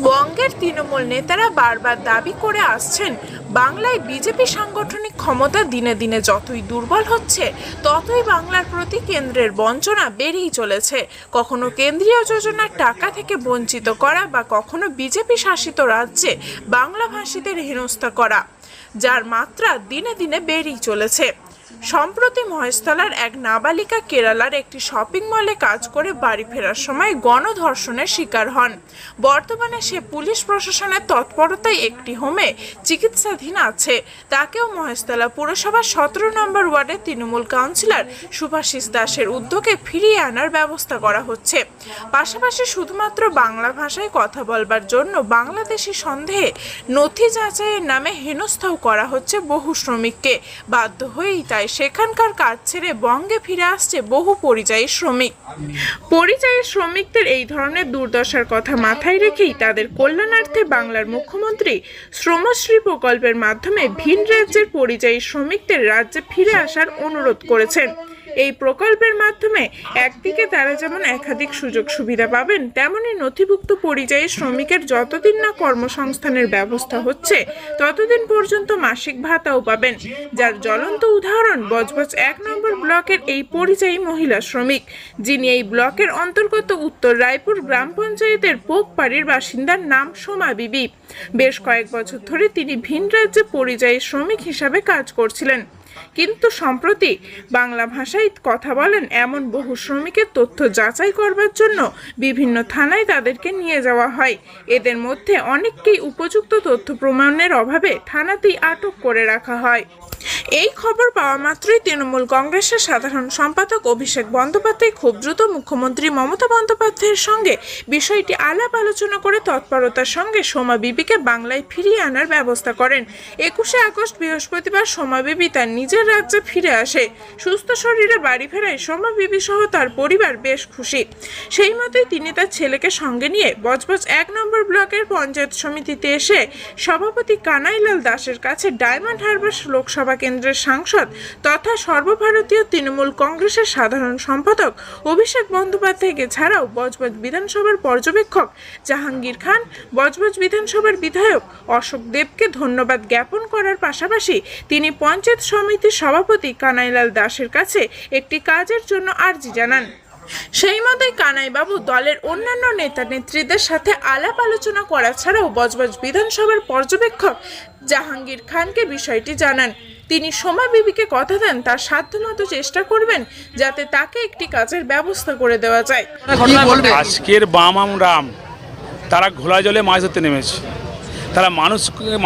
বঙ্গের তৃণমূল নেতারা বারবার দাবি করে আসছেন, বাংলায় বিজেপি সাংগঠনিক ক্ষমতা দিনে দিনে যতই দুর্বল হচ্ছে ততই বাংলার প্রতি কেন্দ্রের বঞ্চনা বেড়েই চলেছে। কখনো কেন্দ্রীয় যোজনার টাকা থেকে বঞ্চিত করা বা কখনো বিজেপি শাসিত রাজ্যে বাংলাভাষীদের হেনস্থা করা, যার মাত্রা দিনে দিনে বেড়েই চলেছে। সম্প্রতি মহেশতলার এক নাবালিকা কেরালার একটি শপিং মলে কাজ করে বাড়ি ফেরার সময় গণধর্ষণের শিকার হন। বর্তমানে সে পুলিশ প্রশাসনের তৎপরতায় একটি হোমে চিকিৎসাধীন আছে। তাকেও মহেশতলা পুরসভার 17 নম্বর ওয়ার্ডের তৃণমূল কাউন্সিলর শুভাশিস দাসের উদ্যোগে ফিরিয়ে আনার ব্যবস্থা করা হচ্ছে। পাশাপাশি শুধুমাত্র বাংলা ভাষায় কথা বলবার জন্য বাংলাদেশি সন্দেহে নথি যাচাইয়ের নামে হেনস্থাও করা হচ্ছে বহু শ্রমিককে। বাধ্য হয়েই তাই সেখানকার কাজ ছেড়ে বঙ্গে ফিরে আসছে বহু পরিযায়ী শ্রমিক। পরিযায়ী শ্রমিকদের এই ধরনের দুর্দশার কথা মাথায় রেখেই তাদের কল্যাণার্থে বাংলার মুখ্যমন্ত্রী শ্রমশ্রী প্রকল্পের মাধ্যমে ভিন রাজ্যের পরিযায়ী শ্রমিকদের রাজ্যে ফিরে আসার অনুরোধ করেছেন। এই প্রকল্পের মাধ্যমে একদিকে তারা যেমন একাধিক সুযোগ সুবিধা পাবেন, তেমনি নথিভুক্ত পরিযায়ী শ্রমিকের যতদিন না কর্মসংস্থানের ব্যবস্থা হচ্ছে ততদিন পর্যন্ত মাসিক ভাতাও পাবেন। যার জ্বলন্ত উদাহরণ বজবজ 1 নম্বর ব্লকের এই পরিযায়ী মহিলা শ্রমিক, যিনি এই ব্লকের অন্তর্গত উত্তর রায়পুর গ্রাম পঞ্চায়েতের পোকপাড়ির বাসিন্দার নাম সোমা বিবি। বেশ কয়েক বছর ধরে তিনি ভিন রাজ্যে পরিযায়ী শ্রমিক হিসাবে কাজ করছিলেন, কিন্তু সম্প্রতি বাংলা ভাষায় কথা বলেন এমন বহু শ্রমিকের তথ্য যাচাই করবার জন্য বিভিন্ন থানায় তাদেরকে নিয়ে যাওয়া হয়। এদের মধ্যে অনেককেই উপযুক্ত তথ্য প্রমাণের অভাবে থানাতেই আটক করে রাখা হয়। এই খবর পাওয়া মাত্রই তৃণমূল কংগ্রেসের সাধারণ সম্পাদক অভিষেক বন্দ্যোপাধ্যায় খুব দ্রুত মুখ্যমন্ত্রী মমতা বন্দ্যোপাধ্যায়ের সঙ্গে বিষয়টি আলাপ আলোচনা করে তৎপরতার সঙ্গে সোমা বিবিকে বাংলায় ফিরিয়ে আনার ব্যবস্থা করেন। 21শে আগস্ট বৃহস্পতিবার সোমা বিবি তার নিজের রাজ্যে ফিরে আসে। সুস্থ শরীরে বাড়ি ফেরায় সোমা বিবি সহ তার পরিবার বেশ খুশি। সেই মতোই তিনি তার ছেলেকে সঙ্গে নিয়ে বজবজ 1 নম্বর ব্লকের পঞ্চায়েত সমিতিতে এসে সভাপতি কানাইলাল দাসের কাছে ডায়মন্ড হারবার লোকসভা কেন্দ্রের সাংসদ তথা সর্বভারতীয় তৃণমূল কংগ্রেসের সাধারণ সম্পাদক অভিষেক বন্দ্যোপাধ্যায়কে ছাড়াও বজবজ বিধানসভার পর্যবেক্ষক জাহাঙ্গীর খান, বজবজ বিধানসভার বিধায়ক অশোক দেবকে ধন্যবাদ জ্ঞাপন করার পাশাপাশি তিনি পঞ্চায়েত সমিতির সভাপতি কানাইলাল দাসের কাছে একটি কাজের জন্য আর্জি জানান। সেই মতোই কানাইবাবু দলের অন্যান্য নেতা নেত্রীদের সাথে আলাপ আলোচনা করা ছাড়াও বজবজ বিধানসভার পর্যবেক্ষক জাহাঙ্গীর খানকে বিষয়টি জানান। তিনি সোমা বিবিকে কথা দেন তার সাধ্যমতো চেষ্টা করবেন যাতে তাকে একটি কাজের ব্যবস্থা করে দেওয়া যায়। আজকের বাম রাম তারা ঘোলা জলে মাছ ধরতে নেমেছে। তারা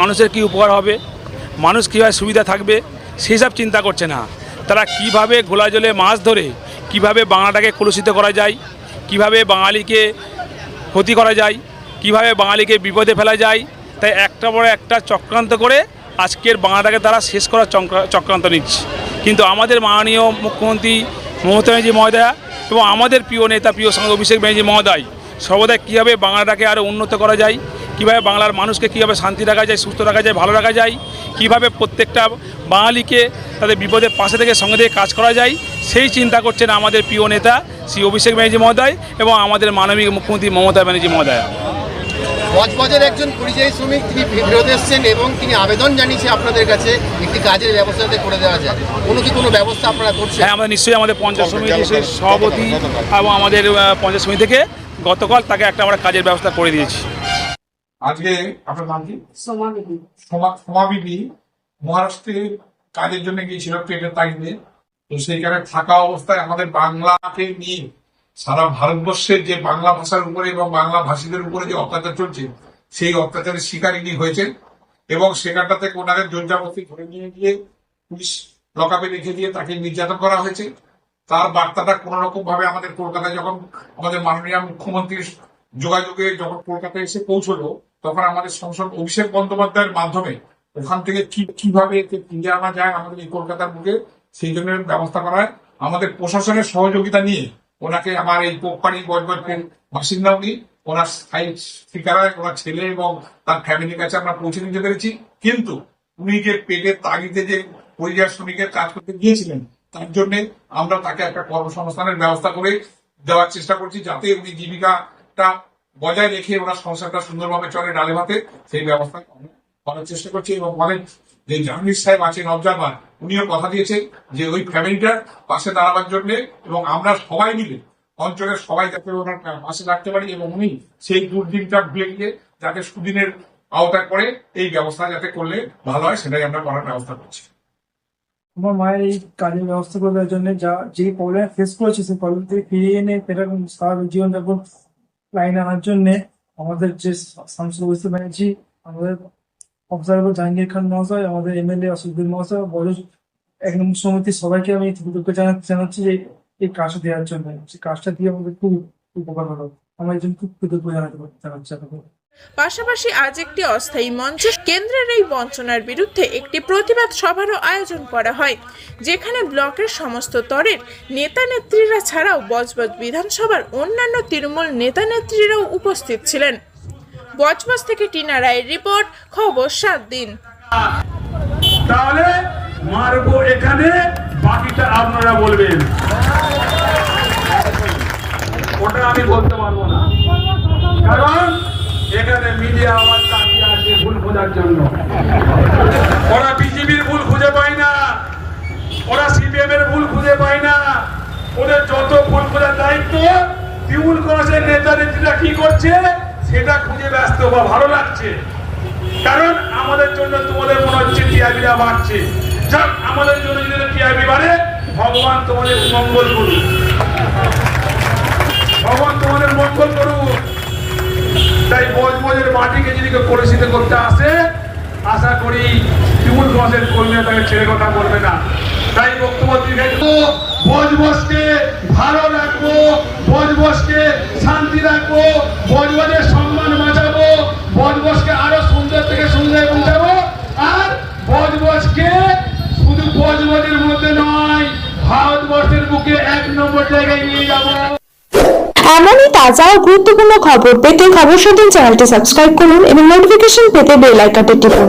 মানুষের কি উপকার হবে, মানুষ কীভাবে সুবিধা থাকবে সেই সব চিন্তা করছে না। তারা কিভাবে ঘোলা জলে মাছ ধরে কিভাবে বাংলাটাকে কলুষিত করা যায়, কিভাবে বাঙালিকে ক্ষতি করা যায়, কিভাবে বাঙালিকে বিপদে ফেলা যায়, তাই একটা বড় একটা চক্রান্ত করে আজকের বাংলাটাকে তারা শেষ করার চক্রান্ত নিচ্ছে। কিন্তু আমাদের মাননীয় মুখ্যমন্ত্রী মমতা ব্যানার্জি মহোদয়া এবং আমাদের প্রিয় নেতা প্রিয় সাংসদ অভিষেক ব্যানার্জি মহোদয় সর্বদা কীভাবে বাংলাটাকে আরও উন্নত করা যায়, কীভাবে বাংলার মানুষকে কীভাবে শান্তি রাখা যায়, সুস্থ রাখা যায়, ভালো রাখা যায়, কীভাবে প্রত্যেকটা বাঙালিকে তাদের বিপদের পাশে থেকে সঙ্গে থেকে কাজ করা যায়, সেই চিন্তা করছেন আমাদের প্রিয় নেতা শ্রী অভিষেক ব্যানার্জি মহোদয় এবং আমাদের মাননীয় মুখ্যমন্ত্রী মমতা ব্যানার্জি মহোদয়া। বজবজের একজন পরিযায়ী শ্রমিক তিনি ফেরত এসেছেন এবং তিনি আবেদন জানিয়েছে আপনাদের কাছে একটি কাজের ব্যবস্থা করে দেওয়া যায়। কোনো ব্যবস্থা আপনারা করছেন? হ্যাঁ, আমরা নিশ্চয়ই আমাদের পঞ্চায়েত সমিতির সভাপতি এবং আমাদের পঞ্চায়েত সমিতি থেকে গতকাল তাকে একটা আমরা কাজের ব্যবস্থা করে দিয়েছি। আজকে আপনার নাম কি? সোমা বিবি মহারাষ্ট্রে কাজের জন্য গিয়েছিল পেটের তাগিদে। তো সেইখানে থাকা অবস্থায় আমাদের বাংলাকে নিয়ে সারা ভারতবর্ষের যে বাংলা ভাষার উপরে এবং বাংলা ভাষীদের উপরে যে অত্যাচার চলছে সেই অত্যাচারের শিকার ইনি হয়েছেন এবং সেখানটা থেকে ওনাদের জোরজাবস্তি ধরে নিয়ে গিয়ে পুলিশ লকআপে রেখে দিয়ে তাকে নির্যাতন করা হয়েছে। তার বার্তাটা কোন রকম ভাবে আমাদের কলকাতায় যখন আমাদের মাননীয় মুখ্যমন্ত্রীর যোগাযোগে যখন কলকাতায় এসে পৌঁছলো তখন আমাদের সংসদ অভিষেক বন্দ্যোপাধ্যায়ের মাধ্যমে ওখান থেকে কিভাবে ফিরে আনা যায় আমাদের এই কলকাতার বুকে সেই জন্য ব্যবস্থা করা হয়। আমাদের প্রশাসনের সহযোগিতা নিয়ে ওনাকে আমার এই পোকপাড়ি বজবজের বাসিন্দা উনি ওনার স্থায়ী ঠিকানায় ওনার ছেলে এবং তার ফ্যামিলির কাছে আমরা পৌঁছে দিতে পেরেছি। কিন্তু উনি যে পেটের তাগিদে যে পরিযায়ী শ্রমিকের কাজ করতে গিয়েছিলেন তার জন্য আমরা তাকে একটা কর্মসংস্থানের ব্যবস্থা করে দেওয়ার চেষ্টা করছি যাতে উনি জীবিকাটা বজায় রেখে ওরা সংসারটা সুন্দরভাবে চলে ডালে ভাতে, সেই ব্যবস্থা করার চেষ্টা করছি। এবং অনেক যে জাহাঙ্গীর সাহেব আছেন অবজারভার, উনিও কথা দিয়েছেন যে ওই ফ্যামিলিটার পাশে দাঁড়াবার জন্য, এবং আমরা সবাই মিলে অঞ্চলের সবাই যাতে ওনার পাশে রাখতে পারি, এবং উনি সেই দুর্দিনটা ভুলে গিয়ে যাতে সুদিনের আওতায় করে এই ব্যবস্থা যাতে করলে ভালো হয়, সেটাই আমরা করার ব্যবস্থা করছি। আমার মায়ের এই কাজের ব্যবস্থা করে দেওয়ার জন্য যে প্রবলেম ফেস করেছে সেই প্রবলেম থেকে ফিরিয়ে এনে এরকম স্বাভাবিক জীবনযাপন লাইনে আনার জন্য আমাদের যে সাংসদ ওসি ব্যানার্জি, আমাদের অবজারভার জাহাঙ্গীর খান মহাশয়, আমাদের এমএলএ অসুদ্দিন মহাশয়, বড় এক নম্বর সমিতির সবাইকে আমি কৃতজ্ঞ জানাচ্ছি যে এই কাজটা দেওয়ার জন্য। সেই কাজটা দিয়ে আমাদের খুব উপকার হলো, আমরা এই জন্য খুব কৃতজ্ঞ জানাচ্ছি আপনাদের। পাশাপাশি আজ একটি অস্থায়ী মঞ্চ কেন্দ্রের এই বঞ্চনার বিরুদ্ধে একটি প্রতিবাদ সভারও আয়োজন করা হয়, যেখানে ব্লকের সমস্ত স্তরের নেতা নেত্রীরা ছাড়াও বজবজ বিধানসভার অন্যান্য তৃণমূল নেতা নেত্রীরাও উপস্থিত ছিলেন। বজবজ থেকে টিনা রায়ের রিপোর্ট, খবর 7 দিন। তাহলে মারবো এখানে, বাকিটা আপনারা বলবেন, ওটা আমি বলতে পারবো না, কারণ এখানে মিডিয়া আমার তাকিয়ে আছে ভুল খোঁজার জন্য। ওরা বিজেপির ভুল খুঁজে পায় না, ওরা সিপিএম এর ভুল খুঁজে পায় না, ওদের যত ভুল খোঁজার দায়িত্ব তৃণমূল কংগ্রেসের নেতা নেত্রীরা কি করছে সেটা খুঁজে ব্যস্ত বা ভালো লাগছে, কারণ আমাদের জন্য তোমাদের মনে হচ্ছে টিআরপিটা বাড়ছে। যাক, আমাদের জন্য যদি টিআরপি বাড়ে, ভগবান তোমাদের মঙ্গল করুক, ভগবান তোমাদের মঙ্গল করুক। তাই বজবজের মাটিকে যদি কেউ পরিচিত করতে আসে, আশা করি তৃণমূল কংগ্রেসের কর্মীরা তাকে ছেড়ে কথা বলবে না। তাই বক্তব্য বজবজকে ভালো রাখবো, বজবজকে শান্তি রাখবো, বজবজের সম্মান বাঁচাবো, বজবজকে আরো সুন্দর থেকে সুন্দর পৌঁছাবো, আর বজবজকে শুধু বজবজের মধ্যে নয়, ভারতবর্ষের বুকে 1 নম্বর জায়গায় নিয়ে যাবো। এমনই তাজা ও গুরুত্বপূর্ণ খবর পেতে খবর 7 চ্যানেলটি সাবস্ক্রাইব করুন এবং নোটিফিকেশন পেতে বেল আইকনটি টিপুন।